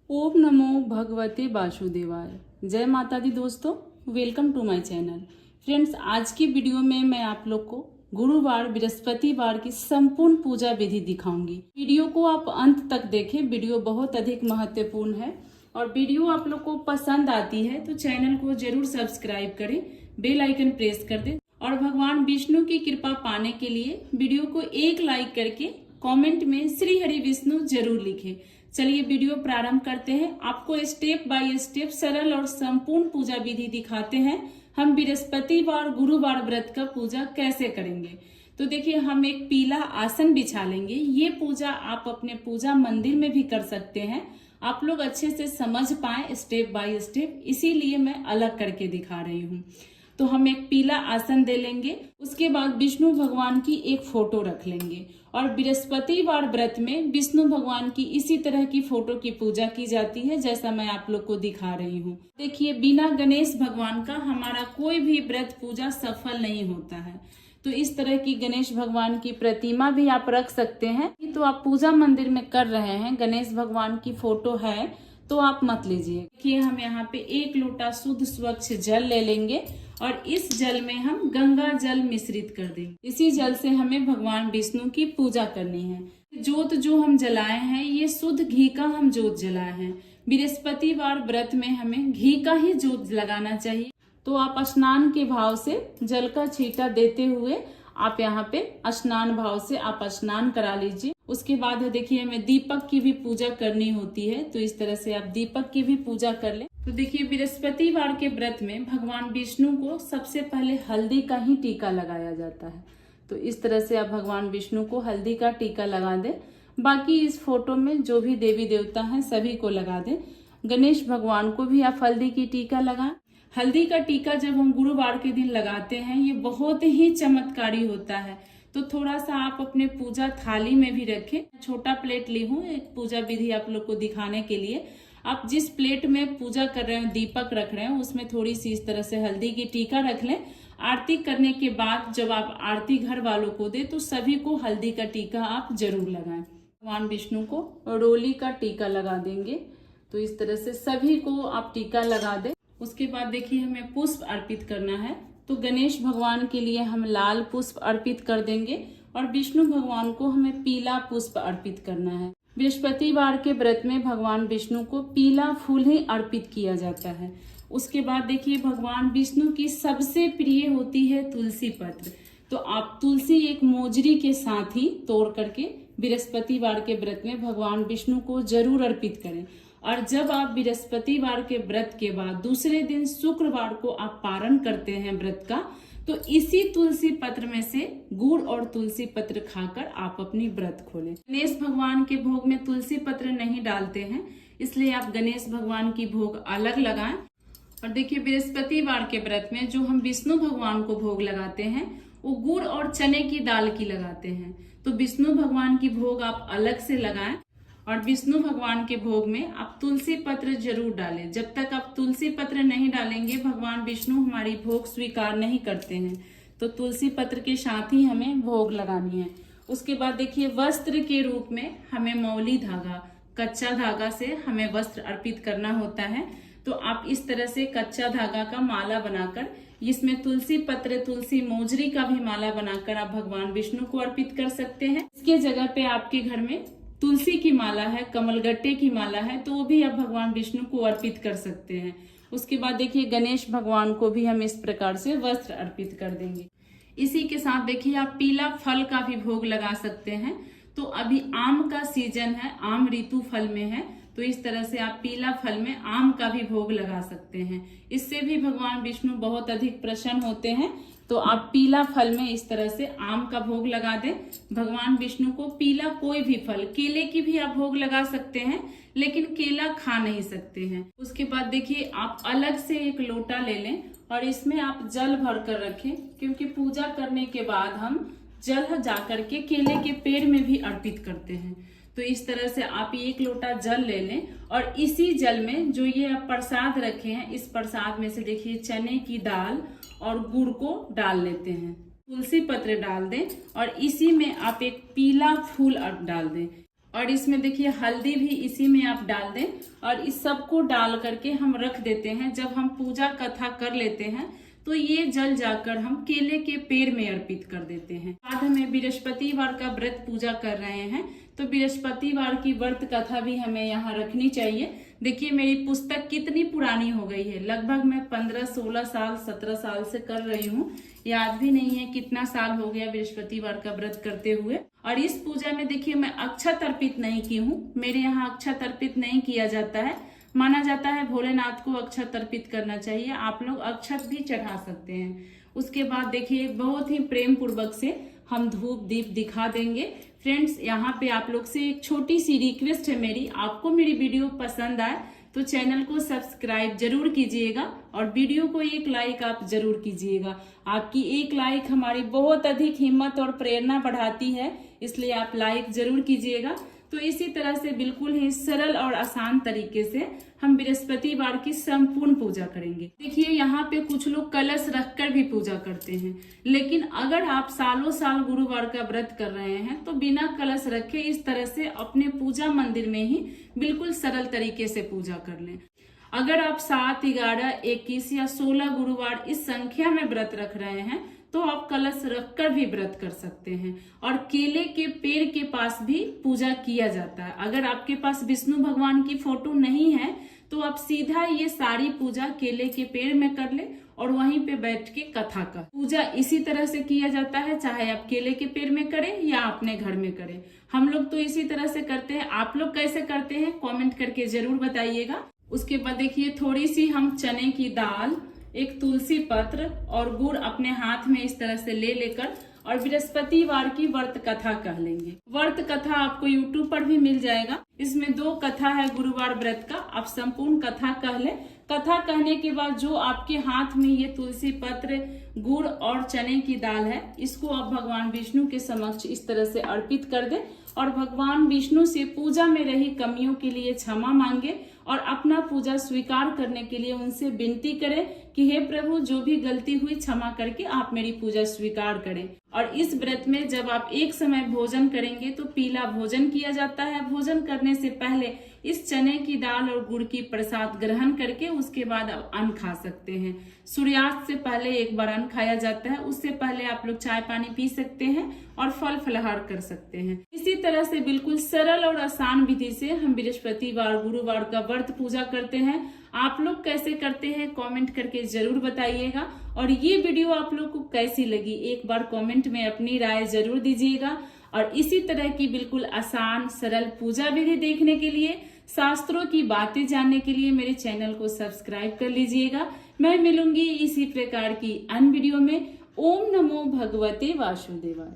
ओम नमो भगवते वासुदेवाय। जय माता दी दोस्तों, welcome to my channel. Friends, आज की वीडियो में मैं आप लोग को गुरुवार बृहस्पतिवार की संपूर्ण पूजा विधि दिखाऊंगी। वीडियो को आप अंत तक देखें, वीडियो बहुत अधिक महत्वपूर्ण है और वीडियो आप लोग को पसंद आती है तो चैनल को जरूर सब्सक्राइब करें, बेल आइकन प्रेस कर दें और भगवान विष्णु की कृपा पाने के लिए वीडियो को एक लाइक करके कमेंट में श्री हरि विष्णु जरूर लिखें। चलिए वीडियो प्रारंभ करते हैं। आपको स्टेप बाय स्टेप सरल और संपूर्ण पूजा विधि दिखाते हैं। हम बृहस्पतिवार गुरुवार व्रत का पूजा कैसे करेंगे। तो देखिए, हम एक पीला आसन बिछा लेंगे। ये पूजा आप अपने पूजा मंदिर में भी कर सकते हैं। आप लोग अच्छे से समझ पाए स्टेप बाय स्टेप, इसीलिए मैं अलग करके दिखा रही हूँ। तो हम एक पीला आसन दे लेंगे। उसके बाद विष्णु भगवान की एक फोटो रख लेंगे और बृहस्पतिवार व्रत में विष्णु भगवान की इसी तरह की फोटो की पूजा की जाती है, जैसा मैं आप लोग को दिखा रही हूँ। देखिए, बिना गणेश भगवान का हमारा कोई भी व्रत पूजा सफल नहीं होता है। तो इस तरह की गणेश भगवान की प्रतिमा भी आप रख सकते हैं। तो आप पूजा मंदिर में कर रहे हैं, गणेश भगवान की फोटो है तो आप मत लीजिए। देखिए, हम यहाँ पे एक लोटा शुद्ध स्वच्छ जल ले लेंगे और इस जल में हम गंगा जल मिश्रित कर देंगे। इसी जल से हमें भगवान विष्णु की पूजा करनी है। जोत जो हम जलाए हैं, ये शुद्ध घी का हम जोत जलाए हैं। बृहस्पतिवार व्रत में हमें घी का ही जोत लगाना चाहिए। तो आप स्नान के भाव से जल का छींटा देते हुए आप यहाँ पे स्नान भाव से आप स्नान करा लीजिए। उसके बाद देखिए, हमें दीपक की भी पूजा करनी होती है, तो इस तरह से आप दीपक की भी पूजा कर लें। तो देखिए, बृहस्पतिवार के व्रत में भगवान विष्णु को सबसे पहले हल्दी का ही टीका लगाया जाता है। तो इस तरह से आप भगवान विष्णु को हल्दी का टीका लगा दें। बाकी इस फोटो में जो भी देवी देवता हैं सभी को लगा दें। गणेश भगवान को भी आप हल्दी की टीका लगाएं। हल्दी का टीका जब हम गुरुवार के दिन लगाते हैं, ये बहुत ही चमत्कारी होता है। तो थोड़ा सा आप अपने पूजा थाली में भी रखें। छोटा प्लेट ली हूँ एक पूजा विधि आप लोग को दिखाने के लिए। आप जिस प्लेट में पूजा कर रहे हो, दीपक रख रहे हो, उसमें थोड़ी सी इस तरह से हल्दी की टीका रख लें। आरती करने के बाद जब आप आरती घर वालों को दे तो सभी को हल्दी का टीका आप जरूर लगाएं। भगवान विष्णु को रोली का टीका लगा देंगे। तो इस तरह से सभी को आप टीका लगा दें। उसके बाद देखिए, हमें पुष्प अर्पित करना है। तो गणेश भगवान के लिए हम लाल पुष्प अर्पित कर देंगे और विष्णु भगवान को हमें पीला पुष्प अर्पित करना है। बृहस्पतिवार के व्रत में भगवान विष्णु को पीला फूल ही अर्पित किया जाता है। उसके बाद देखिए, भगवान विष्णु की सबसे प्रिय होती है तुलसी पत्र। तो आप तुलसी एक मोजरी के साथ ही तोड़ करके बृहस्पतिवार के व्रत में भगवान विष्णु को जरूर अर्पित करें। और जब आप बृहस्पतिवार के व्रत के बाद दूसरे दिन शुक्रवार को आप पारण करते हैं व्रत का, तो इसी तुलसी पत्र में से गुड़ और तुलसी पत्र खाकर आप अपनी व्रत खोलें। गणेश भगवान के भोग में तुलसी पत्र नहीं डालते हैं, इसलिए आप गणेश भगवान की भोग अलग लगाएं। और देखिए, बृहस्पतिवार के व्रत में जो हम विष्णु भगवान को भोग लगाते हैं वो गुड़ और चने की दाल की लगाते हैं। तो विष्णु भगवान की भोग आप अलग से लगाएं और विष्णु भगवान के भोग में आप तुलसी पत्र जरूर डालें। जब तक आप तुलसी पत्र नहीं डालेंगे, भगवान विष्णु हमारी भोग स्वीकार नहीं करते हैं। तो तुलसी पत्र के साथ ही हमें भोग लगानी है। उसके बाद देखिए, वस्त्र के रूप में हमें मौली धागा, कच्चा धागा से हमें वस्त्र अर्पित करना होता है। तो आप इस तरह से कच्चा धागा का माला बनाकर, इसमें तुलसी पत्र, तुलसी मोजरी का भी माला बनाकर आप भगवान विष्णु को अर्पित कर सकते हैं। इसके जगह पे आपके घर में तुलसी की माला है, कमलगट्टे की माला है, तो वो भी आप भगवान विष्णु को अर्पित कर सकते हैं। उसके बाद देखिए, गणेश भगवान को भी हम इस प्रकार से वस्त्र अर्पित कर देंगे। इसी के साथ देखिए, आप पीला फल का भी भोग लगा सकते हैं। तो अभी आम का सीजन है, आम ऋतु फल में है, तो इस तरह से आप पीला फल में आम का भी भोग लगा सकते हैं। इससे भी भगवान विष्णु बहुत अधिक प्रसन्न होते हैं। तो आप पीला फल में इस तरह से आम का भोग लगा दें। भगवान विष्णु को पीला कोई भी फल, केले की भी आप भोग लगा सकते हैं, लेकिन केला खा नहीं सकते हैं। उसके बाद देखिए, आप अलग से एक लोटा ले लें और इसमें आप जल भर कर रखें, क्योंकि पूजा करने के बाद हम जल जाकर के केले के पेड़ में भी अर्पित करते हैं। तो इस तरह से आप एक लोटा जल ले लें और इसी जल में जो ये आप प्रसाद रखे हैं, इस प्रसाद में से देखिए चने की दाल और गुड़ को डाल लेते हैं। तुलसी पत्र डाल दें और इसी में आप एक पीला फूल डाल दें। और इसमें देखिए हल्दी भी इसी में आप डाल दें और इस सबको डाल करके हम रख देते हैं। जब हम पूजा कथा कर लेते हैं तो ये जल जाकर हम केले के पेड़ में अर्पित कर देते हैं। बाद हमें बृहस्पतिवार का व्रत पूजा कर रहे हैं तो बृहस्पतिवार की व्रत कथा भी हमें यहाँ रखनी चाहिए। देखिए मेरी पुस्तक कितनी पुरानी हो गई है, लगभग मैं 15, 16 साल 17 साल से कर रही हूँ, याद भी नहीं है कितना साल हो गया बृहस्पतिवार का व्रत करते हुए। और इस पूजा में देखिए मैं अक्षत अर्पित नहीं की हूँ, मेरे यहाँ अक्षत अर्पित नहीं किया जाता है। माना जाता है भोलेनाथ को अक्षत अर्पित करना चाहिए, आप लोग अक्षत भी चढ़ा सकते हैं। उसके बाद देखिए बहुत ही प्रेम पूर्वक से हम धूप दीप दिखा देंगे। फ्रेंड्स यहाँ पे आप लोग से एक छोटी सी रिक्वेस्ट है मेरी, आपको मेरी वीडियो पसंद आए तो चैनल को सब्सक्राइब जरूर कीजिएगा और वीडियो को एक लाइक आप जरूर कीजिएगा। आपकी एक लाइक हमारी बहुत अधिक हिम्मत और प्रेरणा बढ़ाती है, इसलिए आप लाइक जरूर कीजिएगा। तो इसी तरह से बिल्कुल ही सरल और आसान तरीके से हम बृहस्पतिवार की संपूर्ण पूजा करेंगे। देखिए यहाँ पे कुछ लोग कलश रखकर भी पूजा करते हैं, लेकिन अगर आप सालों साल गुरुवार का व्रत कर रहे हैं तो बिना कलश रखे इस तरह से अपने पूजा मंदिर में ही बिल्कुल सरल तरीके से पूजा कर लें। अगर आप 7, 11, 21 या 16 गुरुवार इस संख्या में व्रत रख रहे हैं तो आप कलश रखकर भी व्रत कर सकते हैं। और केले के पेड़ के पास भी पूजा किया जाता है। अगर आपके पास विष्णु भगवान की फोटो नहीं है तो आप सीधा ये सारी पूजा केले के पेड़ में कर ले और वहीं पे बैठ के कथा कर। पूजा इसी तरह से किया जाता है, चाहे आप केले के पेड़ में करें या अपने घर में करें। हम लोग तो इसी तरह से करते हैं, आप लोग कैसे करते हैं कमेंट करके जरूर बताइएगा। उसके बाद देखिए थोड़ी सी हम चने की दाल, एक तुलसी पत्र और गुड़ अपने हाथ में इस तरह से ले लेकर और बृहस्पतिवार की व्रत कथा कह लेंगे। व्रत कथा आपको YouTube पर भी मिल जाएगा, इसमें 2 कथा है गुरुवार व्रत का, आप संपूर्ण कथा कह ले। कथा कहने के बाद जो आपके हाथ में ये तुलसी पत्र, गुड़ और चने की दाल है, इसको आप भगवान विष्णु के समक्ष इस तरह से अर्पित कर दे और भगवान विष्णु से पूजा में रही कमियों के लिए क्षमा मांगे और अपना पूजा स्वीकार करने के लिए उनसे विनती करें कि हे प्रभु जो भी गलती हुई क्षमा करके आप मेरी पूजा स्वीकार करें। और इस व्रत में जब आप एक समय भोजन करेंगे तो पीला भोजन किया जाता है। भोजन करने से पहले इस चने की दाल और गुड़ की प्रसाद ग्रहण करके उसके बाद आप अन्न खा सकते हैं। सूर्यास्त से पहले एक बार अन्न खाया जाता है, उससे पहले आप लोग चाय पानी पी सकते हैं और फल फलहार कर सकते हैं। इसी तरह से बिल्कुल सरल और आसान विधि से हम बृहस्पतिवार गुरुवार का व्रत पूजा करते हैं। आप लोग कैसे करते हैं कमेंट करके जरूर बताइएगा। और ये वीडियो आप लोग को कैसी लगी एक बार कमेंट में अपनी राय जरूर दीजिएगा। और इसी तरह की बिल्कुल आसान सरल पूजा विधि देखने के लिए, शास्त्रों की बातें जानने के लिए मेरे चैनल को सब्सक्राइब कर लीजिएगा। मैं मिलूंगी इसी प्रकार की अन्य वीडियो में। ओम नमो भगवते वासुदेवाय।